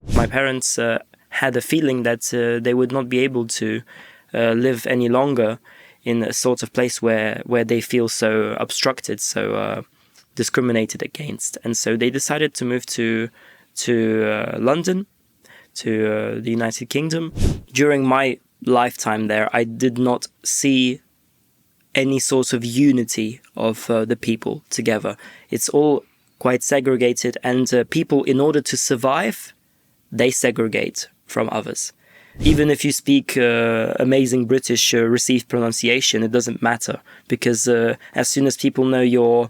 My parents had a feeling that they would not be able to live any longer in a sort of place where they feel so obstructed, so discriminated against. And so they decided to move to London, to the United Kingdom. During my lifetime there, I did not see any sort of unity of the people together. It's all quite segregated, and people, in order to survive, they segregate from others. Even if you speak amazing British received pronunciation, it doesn't matter, because as soon as people know your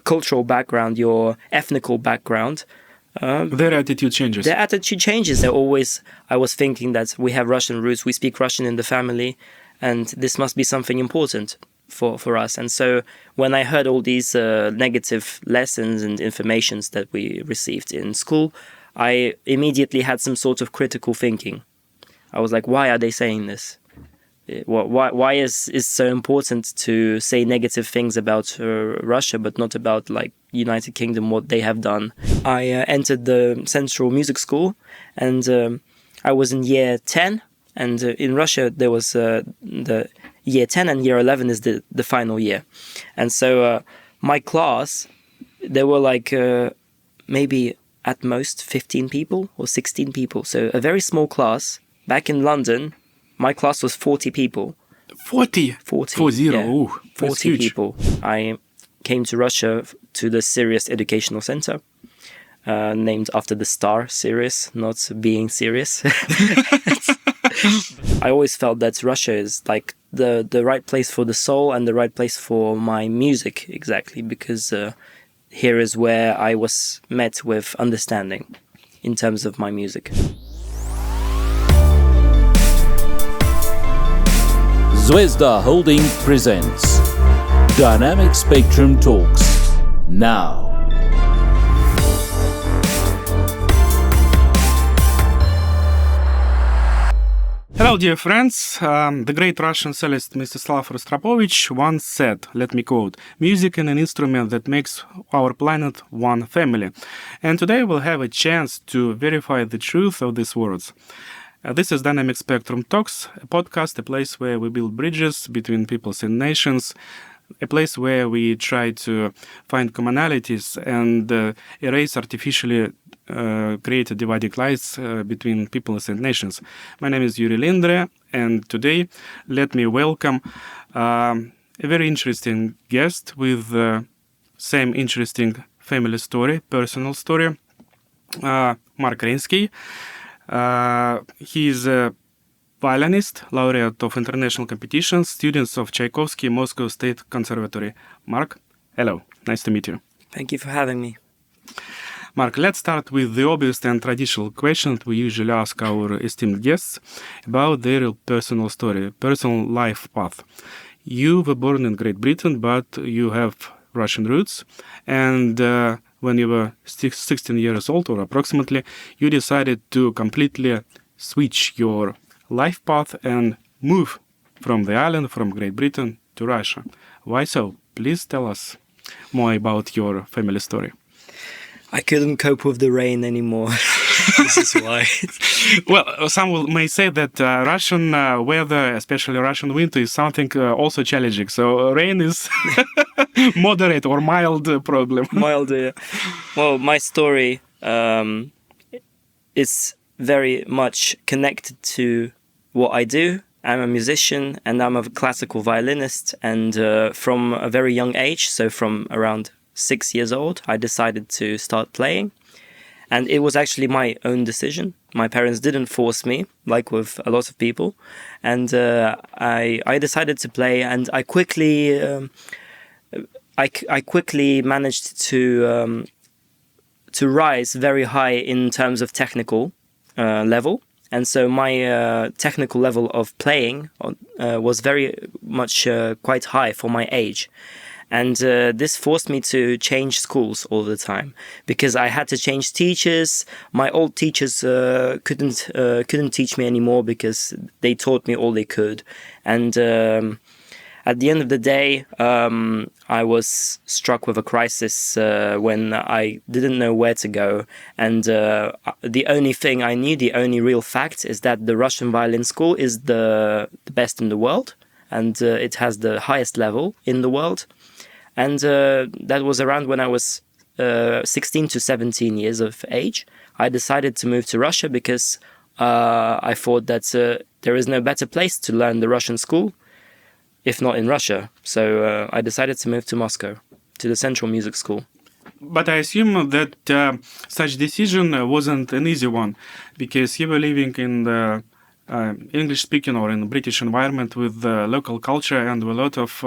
cultural background, your ethnical background, their attitude changes. Their attitude changes. I was thinking that we have Russian roots, we speak Russian in the family, and this must be something important for us. And so when I heard all these negative lessons and informations that we received in school, I immediately had some sort of critical thinking. I was like, why are they saying this? Why is so important to say negative things about Russia, but not about like United Kingdom, what they have done? I entered the Central Music School, and I was in year 10. And in Russia, there was the year 10 and year 11 is the final year. And so my class, there were like maybe at most 15 people or 16 people. So a very small class. Back in London, my class was 40 people. 40? 40. Yeah, Ooh, 40 people. I came to Russia to the Sirius Educational Center, named after the star Sirius, not being serious. I always felt that Russia is like the right place for the soul and the right place for my music, exactly, because here is where I was met with understanding in terms of my music. Zvezda Holding presents Dynamic Spectrum Talks. Now. Hello, dear friends. The great Russian cellist Mstislav Rostropovich once said, let me quote, "Music is an instrument that makes our planet one family." And today we'll have a chance to verify the truth of these words. This is Dynamic Spectrum Talks, a podcast, a place where we build bridges between peoples and nations, a place where we try to find commonalities and erase artificially created dividing lines between peoples and nations. My name is Yuri Lindre, and today let me welcome a very interesting guest with the same interesting family story, personal story, Mark Reinsky. He is a violinist, laureate of international competitions, students of Tchaikovsky, Moscow State Conservatory. Mark, hello, nice to meet you. Thank you for having me. Mark, let's start with the obvious and traditional question that we usually ask our esteemed guests about their personal story, personal life path. You were born in Great Britain, but you have Russian roots, and when you were 16 years old, or approximately, you decided to completely switch your life path and move from the island, from Great Britain to Russia. Why so? Please tell us more about your family story. I couldn't cope with the rain anymore. This is why. Well, some may say that Russian weather, especially Russian winter, is something also challenging. So rain is moderate or mild problem. Mild, yeah. Well, my story is very much connected to what I do. I'm a musician and I'm a classical violinist. And from a very young age, so from around 6 years old, I decided to start playing. And it was actually my own decision. My parents didn't force me, like with a lot of people. And I decided to play, and I quickly managed to rise very high in terms of technical level. And so my technical level of playing was very much quite high for my age. And this forced me to change schools all the time because I had to change teachers. My old teachers couldn't teach me anymore because they taught me all they could. And at the end of the day, I was struck with a crisis when I didn't know where to go. And the only thing I knew, the only real fact, is that the Russian violin school is the best in the world. And it has the highest level in the world. And that was around when I was 16 to 17 years of age. I decided to move to Russia because I thought that there is no better place to learn the Russian school, if not in Russia. So I decided to move to Moscow, to the Central Music School. But I assume that such decision wasn't an easy one, because you were living in the English-speaking or in a British environment with local culture and a lot of,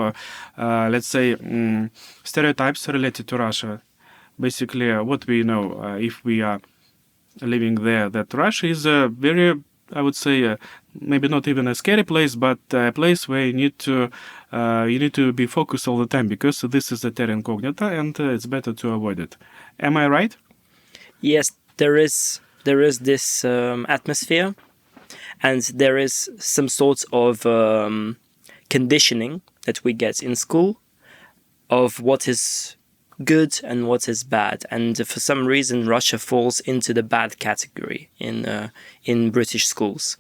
let's say, stereotypes related to Russia. Basically, what we know, if we are living there, that Russia is a very, I would say, maybe not even a scary place, but a place where you need to be focused all the time, because this is a terra incognita and it's better to avoid it. Am I right? Yes, there is this atmosphere, and there is some sort of conditioning that we get in school of what is good and what is bad. And for some reason, Russia falls into the bad category in British schools.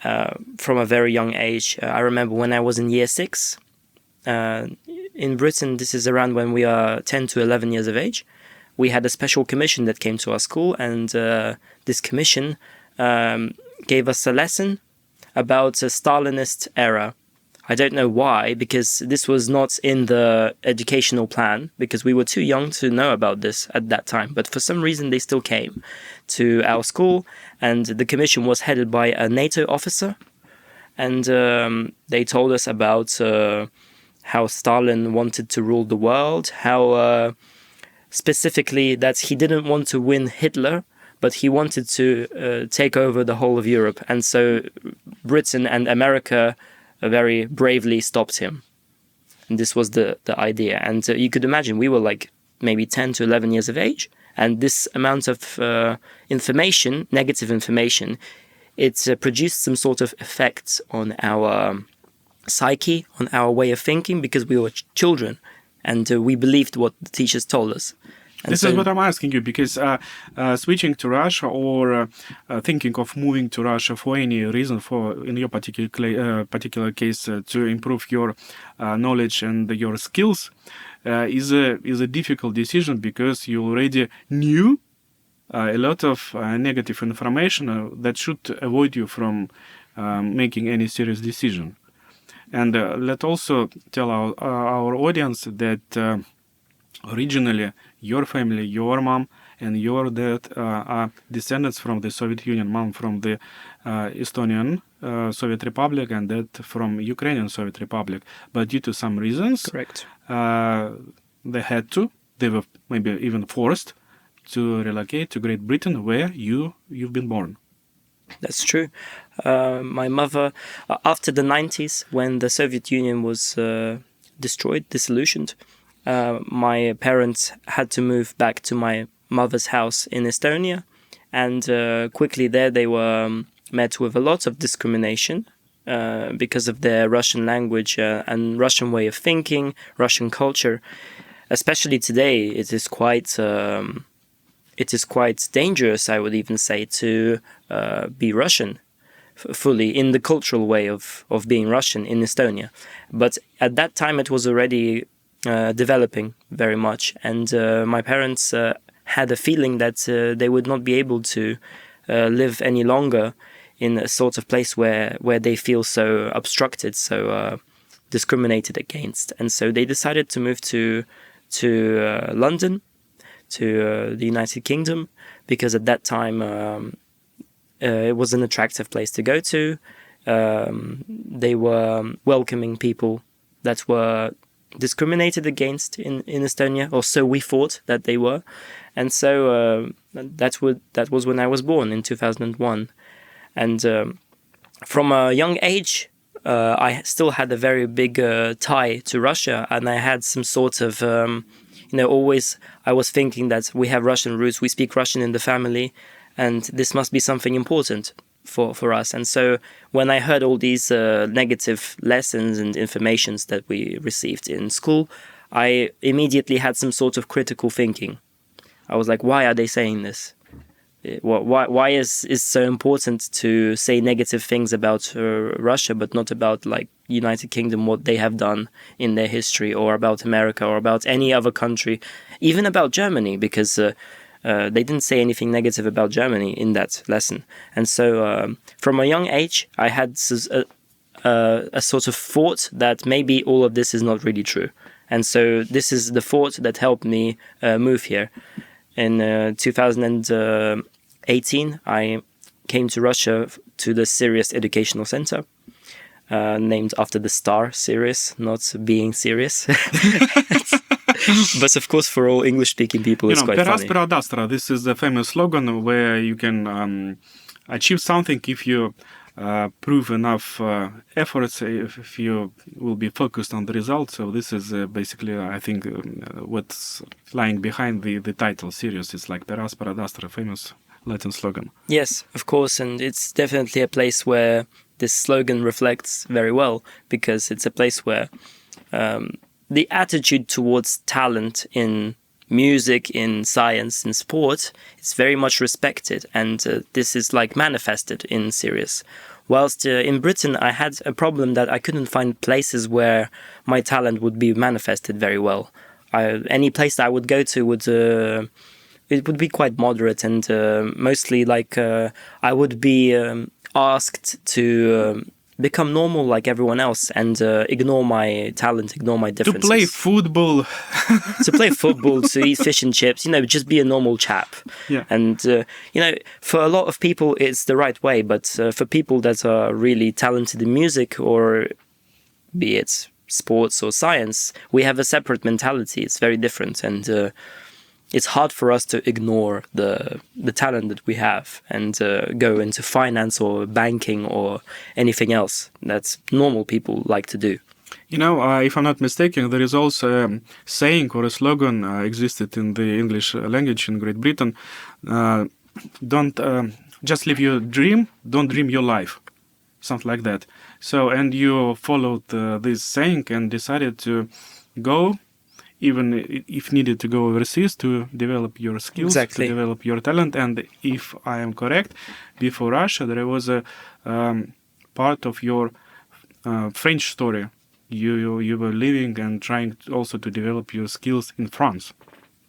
From a very young age, I remember when I was in year 6, in Britain, this is around when we are 10 to 11 years of age, we had a special commission that came to our school, and this commission gave us a lesson about a Stalinist era. I don't know why, because this was not in the educational plan, because we were too young to know about this at that time. But for some reason, they still came to our school, and the commission was headed by a NATO officer. And they told us about how Stalin wanted to rule the world, how specifically that he didn't want to win Hitler, but he wanted to take over the whole of Europe. And so Britain and America very bravely stopped him. And this was the idea. And you could imagine we were like maybe 10 to 11 years of age. And this amount of information, negative information, it produced some sort of effect on our psyche, on our way of thinking, because we were children and we believed what the teachers told us. And this is what I'm asking you, because switching to Russia or thinking of moving to Russia for any reason, for in your particular case, to improve your knowledge and your skills, is a difficult decision, because you already knew a lot of negative information that should avoid you from making any serious decision. And let's also tell our audience that originally your family, your mom and your dad are descendants from the Soviet Union. Mom from the Estonian Soviet Republic, and dad from Ukrainian Soviet Republic. But due to some reasons, correct, they were maybe even forced to relocate to Great Britain, where you've been born. That's true. My mother, after the 90s, when the Soviet Union was disillusioned, my parents had to move back to my mother's house in Estonia, and quickly there they were met with a lot of discrimination because of their Russian language and Russian way of thinking, Russian culture. Especially today, it is quite dangerous, I would even say, to be Russian fully in the cultural way of being Russian in Estonia. But at that time, it was already developing very much, and my parents had a feeling that they would not be able to live any longer in a sort of place where they feel so obstructed, so discriminated against. And so they decided to move to London, to the United Kingdom, because at that time it was an attractive place to go to. They were welcoming people that were discriminated against in Estonia, or so we thought that they were. And so that was when I was born in 2001. And from a young age, I still had a very big tie to Russia, and I had some sort of, always I was thinking that we have Russian roots, we speak Russian in the family, and this must be something important for us. And so when I heard all these negative lessons and informations that we received in school, I immediately had some sort of critical thinking. I was like, why are they saying this? Why is so important to say negative things about Russia, but not about like United Kingdom, what they have done in their history, or about America, or about any other country, even about Germany, because they didn't say anything negative about Germany in that lesson. And so from a young age, I had a sort of thought that maybe all of this is not really true. And so this is the thought that helped me move here. In 2018, I came to Russia to the Sirius Educational Center, named after the star Sirius, not being serious. But of course, for all English-speaking people, it's quite funny. Per aspera ad astra, this is the famous slogan where you can achieve something if you prove enough efforts, if you will be focused on the results. So this is basically, I think, what's lying behind the title Sirius. It's like per aspera ad astra, famous Latin slogan. Yes, of course, and it's definitely a place where this slogan reflects very well, because it's a place where the attitude towards talent in music, in science, in sport, it's very much respected, and this is like manifested in Sirius. Whilst in Britain, I had a problem that I couldn't find places where my talent would be manifested very well. Any place that I would go to would it would be quite moderate, and mostly like I would be asked to become normal like everyone else, and ignore my talent, ignore my differences. To play football. To eat fish and chips, just be a normal chap. Yeah. And, for a lot of people, it's the right way. But for people that are really talented in music, or be it sports or science, we have a separate mentality. It's very different. And it's hard for us to ignore the talent that we have and go into finance or banking or anything else that normal people like to do. If I'm not mistaken, there is also a saying or a slogan existed in the English language in Great Britain. Don't just live your dream, don't dream your life. Something like that. So, and you followed this saying and decided to go, even if needed, to go overseas to develop your skills, exactly, to develop your talent. And if I am correct, before Russia, there was a part of your French story. You were living and trying also to develop your skills in France.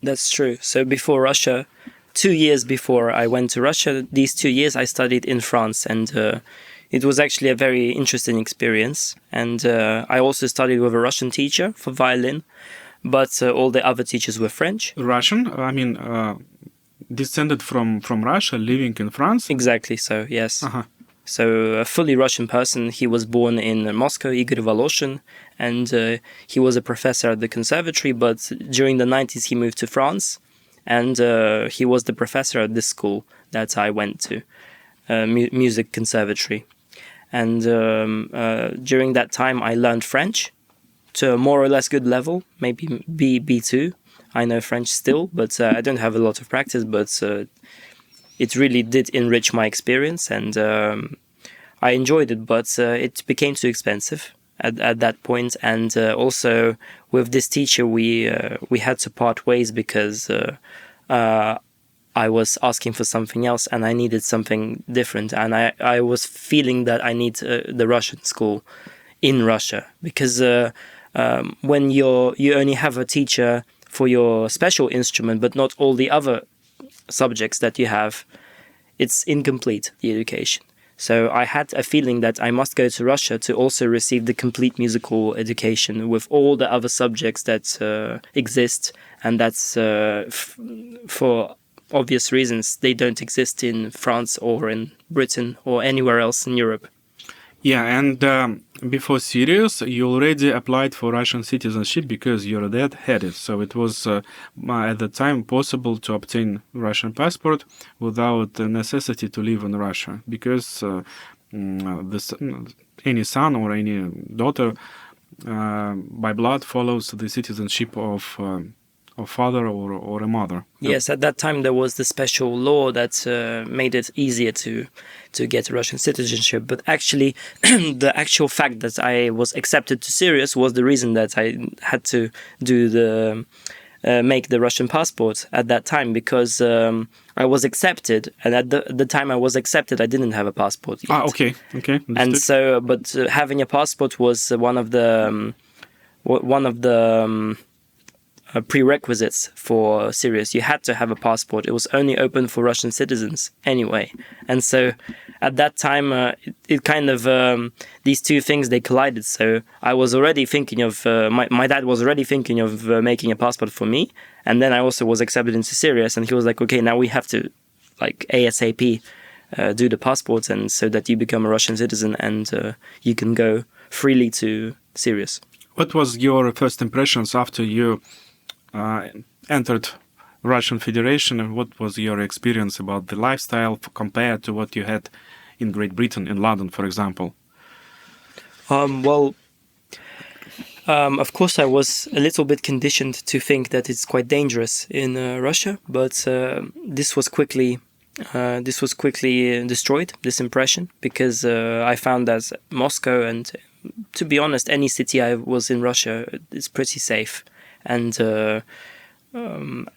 That's true. So before Russia, 2 years before I went to Russia, these 2 years I studied in France, and it was actually a very interesting experience. And I also studied with a Russian teacher for violin, but all the other teachers were French. Russian? I mean, descended from Russia, living in France? Exactly so, yes. Uh-huh. So a fully Russian person. He was born in Moscow, Igor Voloshin, and he was a professor at the conservatory, but during the 90s he moved to France, and he was the professor at this school that I went to, music conservatory. And during that time I learned French to a more or less good level, maybe B2. I know French still, but I don't have a lot of practice, but it really did enrich my experience, and I enjoyed it, but it became too expensive at that point. And also with this teacher, we had to part ways because I was asking for something else and I needed something different. And I was feeling that I need the Russian school in Russia, because when you only have a teacher for your special instrument, but not all the other subjects that you have, it's incomplete, the education. So I had a feeling that I must go to Russia to also receive the complete musical education with all the other subjects that exist, and that's for obvious reasons they don't exist in France or in Britain or anywhere else in Europe. Yeah, and before Sirius, you already applied for Russian citizenship because your dad had it. So it was at the time possible to obtain Russian passport without the necessity to live in Russia, because any son or any daughter by blood follows the citizenship of of father or a mother. Yes, at that time there was the special law that made it easier to get Russian citizenship. But actually, the actual fact that I was accepted to Sirius was the reason that I had to do make the Russian passport at that time, because I was accepted, and at the time I was accepted, I didn't have a passport yet. Okay. And so, but having a passport was one of the prerequisites for Sirius. You had to have a passport. It was only open for Russian citizens anyway. And so at that time, it kind of, these two things, they collided. So I was already thinking of, my dad was already thinking of making a passport for me. And then I also was accepted into Sirius, and he was like, okay, now we have to, like, ASAP do the passport, and so that you become a Russian citizen and you can go freely to Sirius. What was your first impressions after you entered Russian Federation, and what was your experience about the lifestyle compared to what you had in Great Britain, in London, for example? Of course, I was a little bit conditioned to think that it's quite dangerous in Russia, but this was quickly destroyed, this impression, because I found that Moscow, and to be honest, any city I was in Russia, is pretty safe. And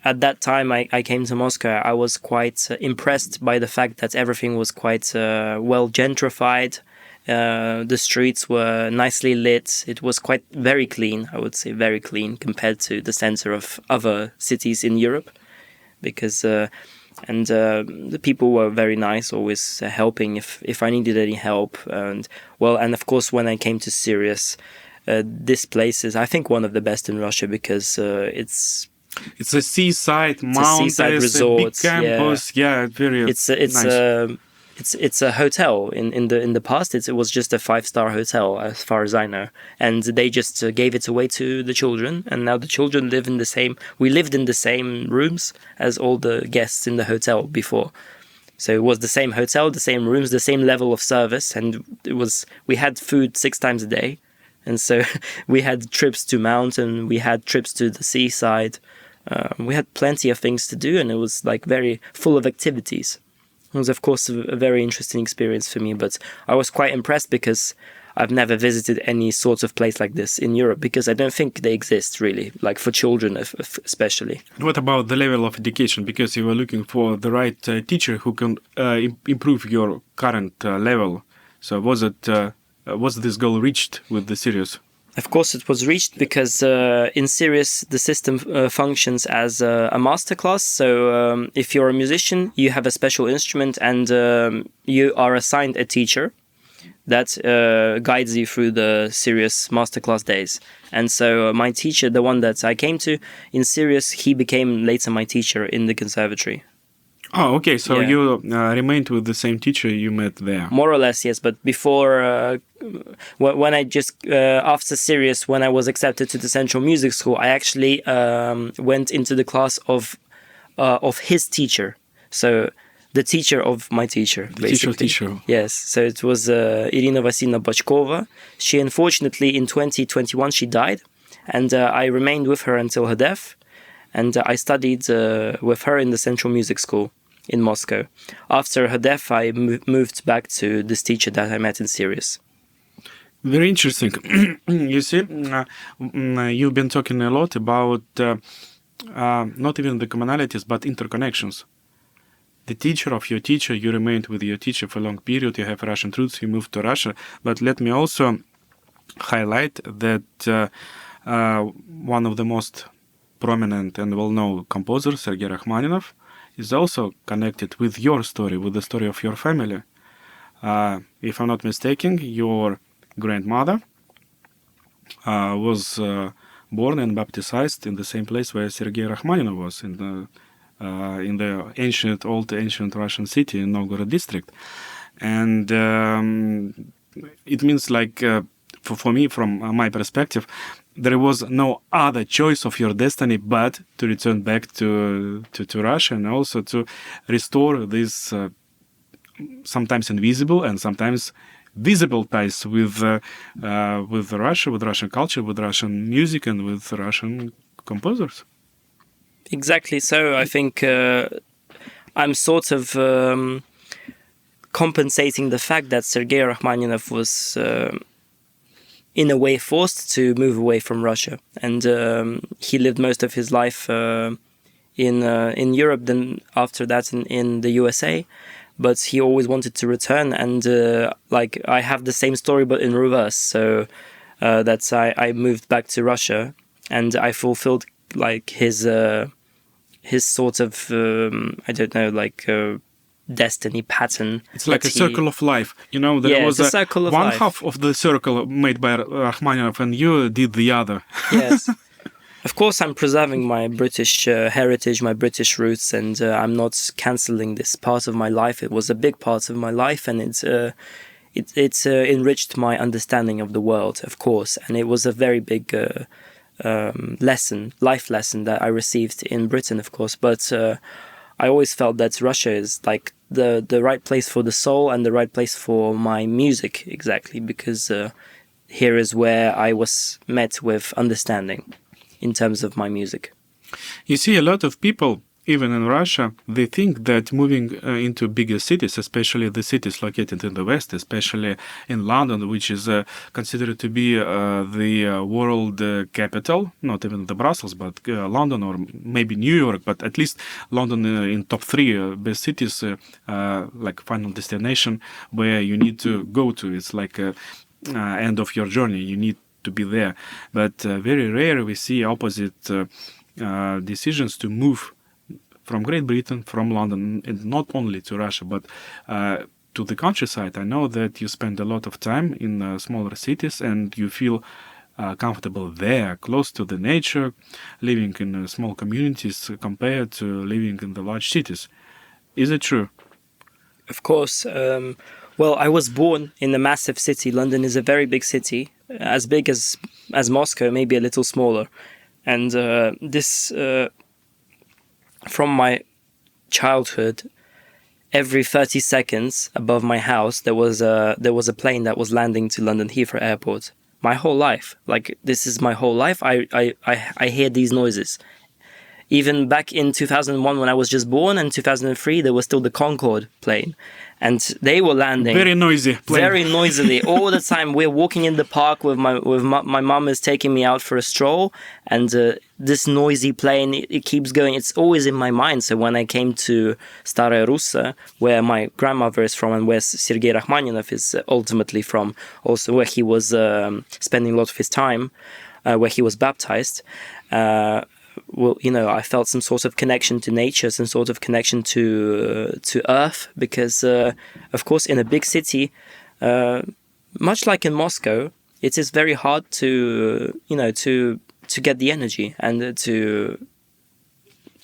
at that time I came to Moscow, I was quite impressed by the fact that everything was quite well gentrified. The streets were nicely lit. It was very clean, I would say, very clean compared to the center of other cities in Europe. Because the people were very nice, always helping if I needed any help. And of course, when I came to Sirius, this place is, I think, one of the best in Russia, because it's a seaside, mountains, resort, a big campus. Yeah, very nice. It's a hotel. In the past, it was just a 5-star hotel, as far as I know, and they just gave it away to the children. And now the children live in the same. We lived in the same rooms as all the guests in the hotel before. So it was the same hotel, the same rooms, the same level of service, and we had food 6 times a day. And so we had trips to mountain, we had trips to the seaside. We had plenty of things to do, and it was like very full of activities. It was, of course, a very interesting experience for me, but I was quite impressed because I've never visited any sort of place like this in Europe, because I don't think they exist really, like for children especially. What about the level of education? Because you were looking for the right teacher who can improve your current level. So was this goal reached with the Sirius? Of course, it was reached, because in Sirius, the system functions as a masterclass. So if you're a musician, you have a special instrument, and you are assigned a teacher that guides you through the Sirius masterclass days. And so my teacher, the one that I came to in Sirius, he became later my teacher in the conservatory. Oh, okay. So you remained with the same teacher you met there? More or less, yes. But before, when I after Sirius, when I was accepted to the Central Music School, I actually went into the class of his teacher. So the teacher of my teacher, basically. Teacher. Yes. So it was Irina Vasilyevna Bachkova. She, unfortunately, in 2021, she died. And I remained with her until her death. And I studied with her in the Central Music School in Moscow. After her death, I moved back to this teacher that I met in Sirius. Very interesting. You see, you've been talking a lot about not even the commonalities, but interconnections. The teacher of your teacher, you remained with your teacher for a long period, you have Russian roots, you moved to Russia. But let me also highlight that one of the most prominent and well-known composer, Sergei Rachmaninoff, is also connected with your story, with the story of your family. If I'm not mistaken, your grandmother was born and baptized in the same place where Sergei Rachmaninoff was, in the old ancient Russian city in Novgorod district. And it means, like, for me, from my perspective, there was no other choice of your destiny but to return back to Russia, and also to restore these sometimes invisible and sometimes visible ties with Russia, with Russian culture, with Russian music, and with Russian composers. Exactly. So I think I'm sort of compensating the fact that Sergei Rachmaninoff was in a way forced to move away from Russia, and he lived most of his life in Europe, then after that in the USA, but he always wanted to return, and like I have the same story but in reverse. So that's I moved back to Russia, and I fulfilled like his sort of I don't know, like destiny pattern. It's like a circle of life. You know, there was it's a circle of one life. half of the circle made by Rachmaninoff, and you did the other. Yes. Of course, I'm preserving my British heritage, my British roots, and I'm not cancelling this part of my life. It was a big part of my life, and it's enriched my understanding of the world, of course. And it was a very big life lesson that I received in Britain, of course. But I always felt that Russia is like the right place for the soul and the right place for my music, exactly, because here is where I was met with understanding in terms of my music. You see, a lot of people, even in Russia, they think that moving into bigger cities, especially the cities located in the West, especially in London, which is considered to be the world capital, not even the Brussels, but London or maybe New York, but at least London in top 3 best cities, like final destination where you need to go to. It's like end of your journey. You need to be there. But very rare we see opposite decisions to move from Great Britain, from London, and not only to Russia, but to the countryside. I know that you spend a lot of time in smaller cities and you feel comfortable there, close to the nature, living in small communities compared to living in the large cities. Is it true? Of course. Well, I was born in a massive city. London is a very big city, as big as Moscow, maybe a little smaller. And this, from my childhood, every 30 seconds above my house, there was a plane that was landing to London Heathrow Airport. My whole life, like this is my whole life. I hear these noises. Even back in 2001, when I was just born, and 2003, there was still the Concorde plane. And they were landing very noisy plane. Very noisily all the time. We're walking in the park with my mom is taking me out for a stroll, and this noisy plane, it keeps going. It's always in my mind. So when I came to Staraya Russa, where my grandmother is from and where Sergei Rachmaninoff is ultimately from, also where he was spending a lot of his time, where he was baptized, well, you know, I felt some sort of connection to nature, some sort of connection to earth, because, of course, in a big city, much like in Moscow, it is very hard to, you know, to get the energy and to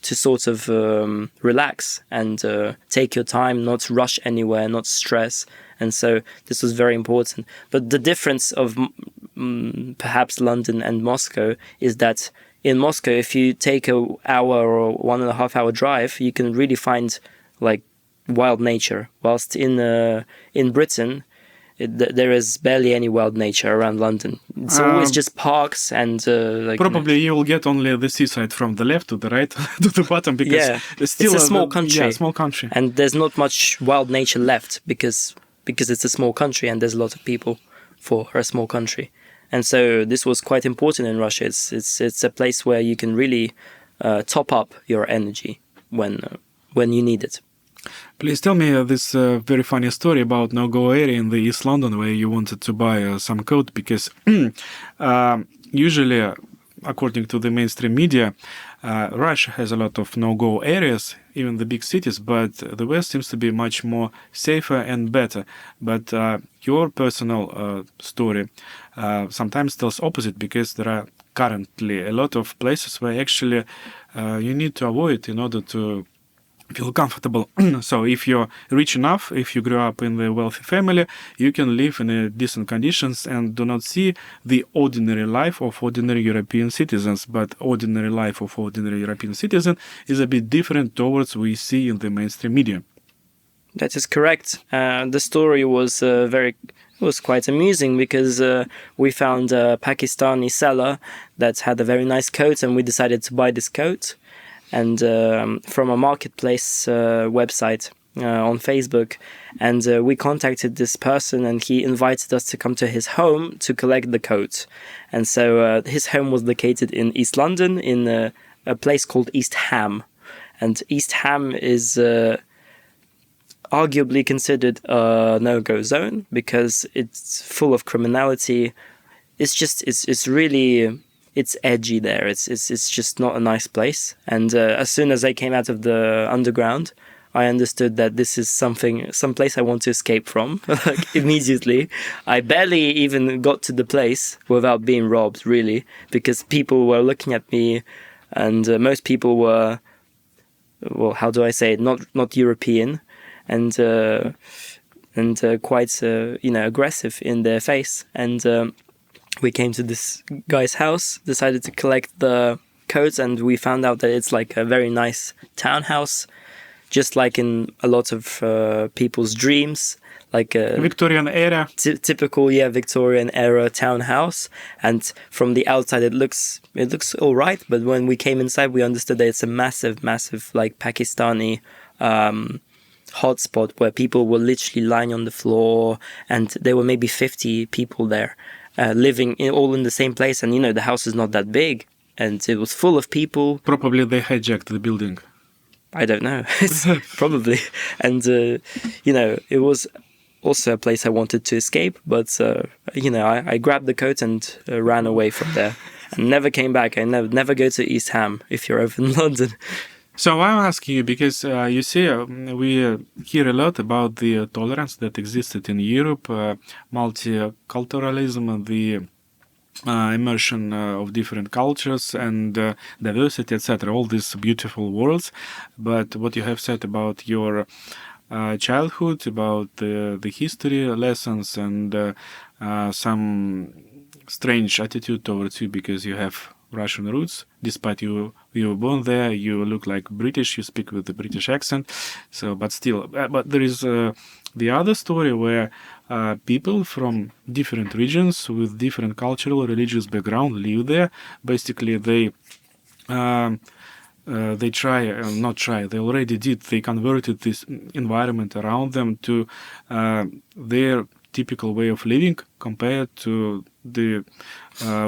sort of relax and take your time, not rush anywhere, not stress. And so this was very important. But the difference of perhaps London and Moscow is that in Moscow, if you take an hour or 1.5 hour drive, you can really find like wild nature. Whilst in Britain, there is barely any wild nature around London. It's always just parks and like probably you will get only the seaside from the left to the right to the bottom, because it's still a small country. Yeah, small country, and there's not much wild nature left because it's a small country and there's a lot of people for a small country. And so this was quite important in Russia. It's a place where you can really top up your energy when you need it. Please tell me this very funny story about no-go area in the East London where you wanted to buy some coat, because usually, according to the mainstream media, Russia has a lot of no-go areas, even the big cities, but the West seems to be much more safer and better. But your personal story sometimes tells opposite, because there are currently a lot of places where actually you need to avoid in order to feel comfortable. So if you're rich enough, if you grew up in a wealthy family, you can live in decent conditions and do not see the ordinary life of ordinary European citizens. But ordinary life of ordinary European citizen is a bit different towards we see in the mainstream media. That is correct. The story was quite amusing, because we found a Pakistani seller that had a very nice coat, and we decided to buy this coat. and from a marketplace website on Facebook, and we contacted this person, and he invited us to come to his home to collect the coat. And so his home was located in East London, in a place called East Ham, and East Ham is arguably considered a no-go zone because it's full of criminality. It's really edgy there. It's just not a nice place. And as soon as I came out of the underground, I understood that this is some place I want to escape from. Like immediately, I barely even got to the place without being robbed, really, because people were looking at me, and most people were, well, how do I say it? Not European, and quite aggressive in their face. And we came to this guy's house, decided to collect the coats, and we found out that it's like a very nice townhouse, just like in a lot of people's dreams, like a Victorian era. Typical, Victorian era townhouse. And from the outside, it looks all right, but when we came inside, we understood that it's a massive, like Pakistani hotspot where people were literally lying on the floor, and there were maybe 50 people there living all in the same place. And the house is not that big, and it was full of people. Probably they hijacked the building. I don't know. Probably. And, it was also a place I wanted to escape. But, I grabbed the coat and ran away from there and never came back. I never go to East Ham if you're over in London. So I'm asking you because, you see, we hear a lot about the tolerance that existed in Europe, multiculturalism, and the immersion of different cultures and diversity, etc. All these beautiful words. But what you have said about your childhood, about the history lessons, and some strange attitude towards you because you have Russian roots, despite you were born there, you look like British, you speak with the British accent. So, but still, but there is the other story where people from different regions with different cultural, religious background live there. Basically, they already did. They converted this environment around them to their typical way of living compared to the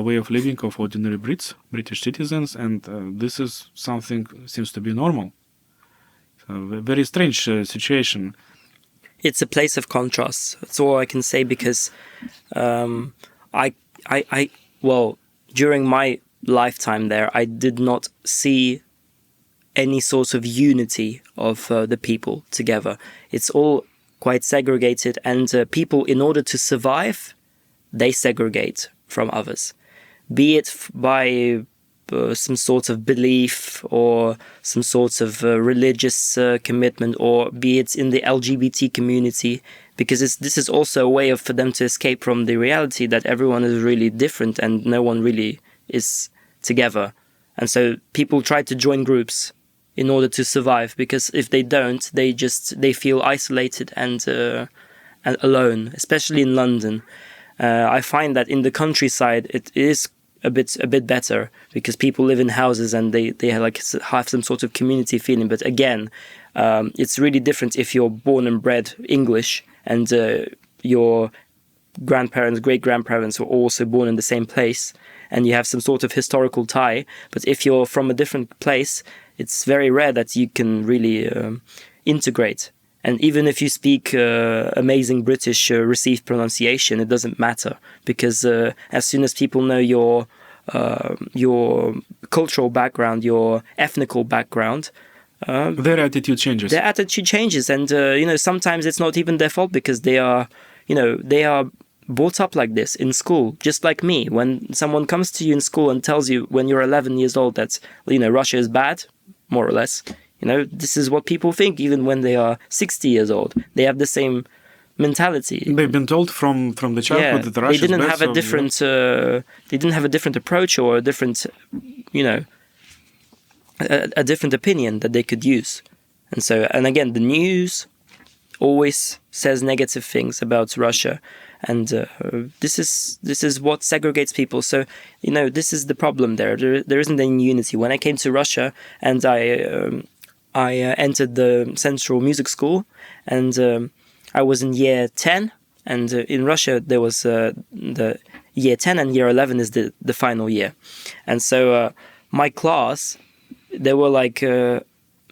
way of living of ordinary British citizens, and this is something seems to be normal. So, a very strange situation. It's a place of contrast. That's all I can say, because during my lifetime there, I did not see any sort of unity of the people together. It's all quite segregated, and people, in order to survive, they segregate from others, be it by some sort of belief or some sort of religious commitment, or be it in the LGBT community, because this is also a way for them to escape from the reality that everyone is really different and no one really is together. And so people try to join groups in order to survive, because if they don't, they feel isolated and alone, especially in London. I find that in the countryside it is a bit better, because people live in houses and they have some sort of community feeling. But again, it's really different if you're born and bred English and your grandparents, great-grandparents were also born in the same place, and you have some sort of historical tie. But if you're from a different place, it's very rare that you can really integrate. And even if you speak amazing British received pronunciation, it doesn't matter, because as soon as people know your cultural background, your ethnical background, their attitude changes. And sometimes it's not even their fault, because they are brought up like this in school, just like me. When someone comes to you in school and tells you when you're 11 years old that Russia is bad, more or less. This is what people think even when they are 60 years old. They have the same mentality. They've been told from the childhood that Russia is bad. They didn't have a different approach or a different, a different opinion that they could use. And again, the news always says negative things about Russia. And this is what segregates people. So, this is the problem there. There isn't any unity. When I came to Russia and I entered the Central Music School, and I was in year 10, and in Russia there was the year 10 and year 11 is the final year. And so my class, there were like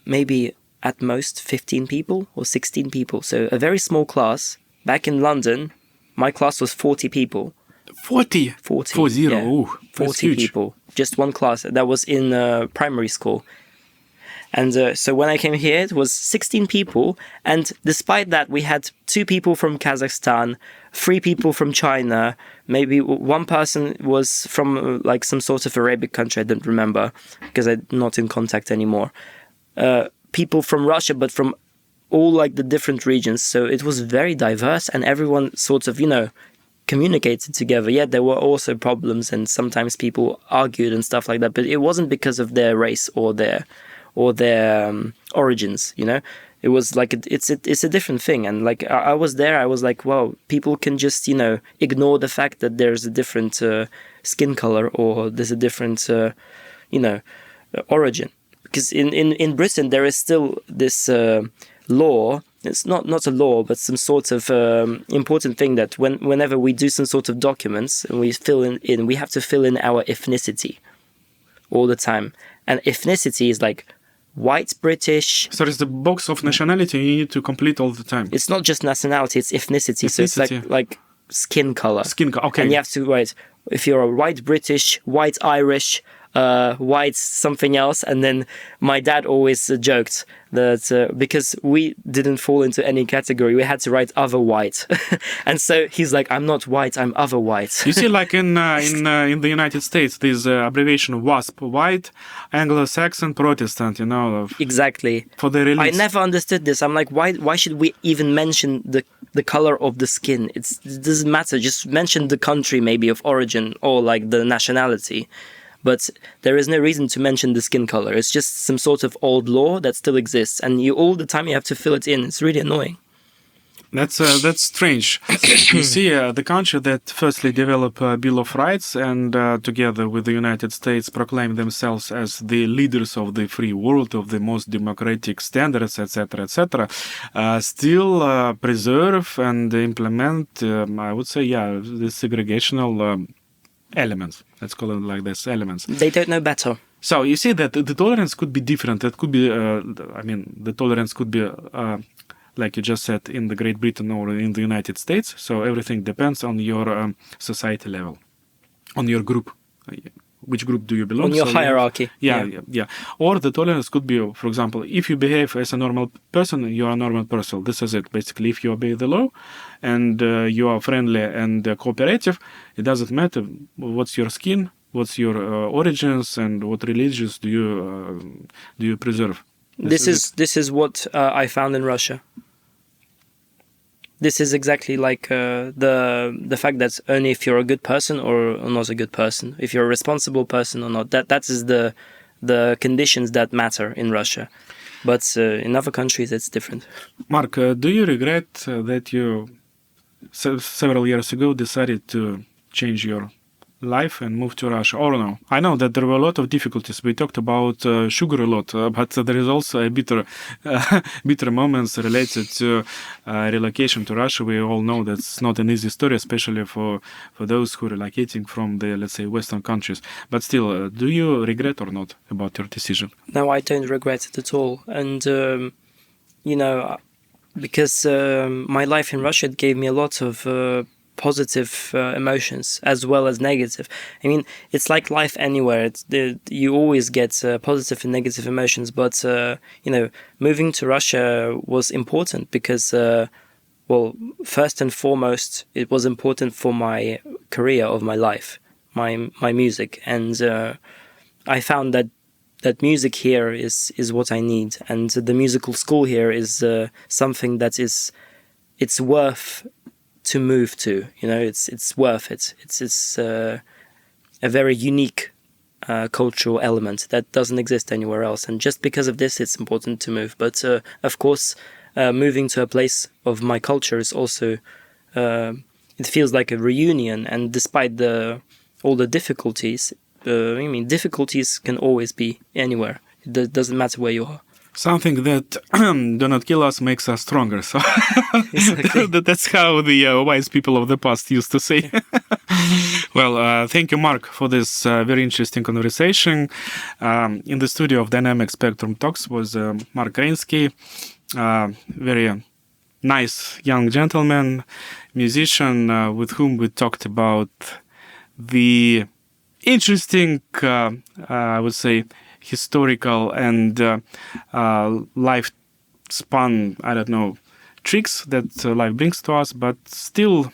maybe at most 15 people or 16 people. So a very small class. Back in London, my class was 40 people. 40? 40. 40. Yeah. Ooh, 40 people. Just one class. That was in primary school. And so when I came here, it was 16 people. And despite that, we had 2 people from Kazakhstan, 3 people from China. Maybe one person was from like some sort of Arabic country. I don't remember because I'm not in contact anymore. People from Russia, but from all like the different regions. So it was very diverse, and everyone sort of, communicated together. Yeah, there were also problems, and sometimes people argued and stuff like that. But it wasn't because of their race or their origins. It was like it's a different thing. And like I was there, I was like, wow, people can just ignore the fact that there's a different skin color or there's a different origin. Because in Britain there is still this law. It's not a law, but some sort of important thing that whenever we do some sort of documents and we fill in, we have to fill in our ethnicity all the time. And ethnicity is like white British. So it's the box of nationality you need to complete all the time. It's not just nationality, it's ethnicity. So it's like skin color. Skin color, okay. And you have to write if you're a white British, white Irish, white something else. And then my dad always joked that because we didn't fall into any category, we had to write other white. And so he's like, I'm not white, I'm other white. You see, like in the United States, there's abbreviation WASP, white, Anglo-Saxon, Protestant, Exactly. For the religion. I never understood this. I'm like, why should we even mention the color of the skin? It doesn't matter. Just mention the country maybe of origin or like the nationality. But there is no reason to mention the skin color. It's just some sort of old law that still exists, and all the time you have to fill it in. It's really annoying. That's strange. You see, the country that firstly developed a Bill of Rights and together with the United States proclaim themselves as the leaders of the free world, of the most democratic standards, etc., still preserve and implement, I would say, the segregational elements. Let's call it like this, elements. They don't know better. So you see that the tolerance could be different. It could be, the tolerance could be, like you just said, in the Great Britain or in the United States. So everything depends on your society level, on your group. Which group do you belong to? On your hierarchy. Yeah. Or the tolerance could be, for example, if you behave as a normal person, you are a normal person. This is it. Basically, if you obey the law and you are friendly and cooperative, it doesn't matter what's your skin, what's your origins, and what religions do you preserve. This is what I found in Russia. This is exactly like the fact that only if you're a good person or not a good person, if you're a responsible person or not, that is the conditions that matter in Russia. But in other countries, it's different. Mark, do you regret that you several years ago decided to change your life and move to Russia, or no? I know that there were a lot of difficulties. We talked about sugar a lot, but there is also a bitter moments related to relocation to Russia. We all know that's not an easy story, especially for those who are relocating from the, let's say, Western countries. But still, do you regret or not about your decision? No, I don't regret it at all. And, because my life in Russia gave me a lot of positive emotions as well as negative. I mean, it's like life anywhere. You always get positive and negative emotions, but moving to Russia was important because, first and foremost, it was important for my career of my life, my music, and I found that music here is what I need, and the musical school here is something that it's worth to move to. It's worth it. It's a very unique cultural element that doesn't exist anywhere else, and just because of this it's important to move. But of course moving to a place of my culture is also it feels like a reunion. And despite all the difficulties, difficulties can always be anywhere. It doesn't matter where you are. Something that do not kill us makes us stronger. So Exactly. that's how the wise people of the past used to say. Well, thank you, Mark, for this very interesting conversation. In the studio of Dynamic Spectrum Talks was Mark Reinsky, very nice young gentleman, musician, with whom we talked about the interesting, I would say, historical and lifespan, tricks that life brings to us, but still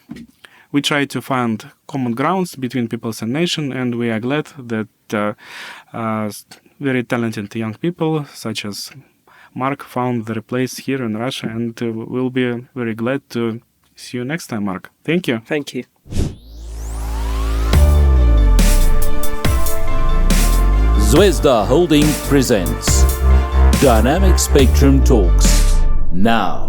we try to find common grounds between peoples and nation, and we are glad that very talented young people such as Mark found their place here in Russia, and we'll be very glad to see you next time, Mark. Thank you. Thank you. Zvezda Holding presents Dynamic Spectrum Talks now.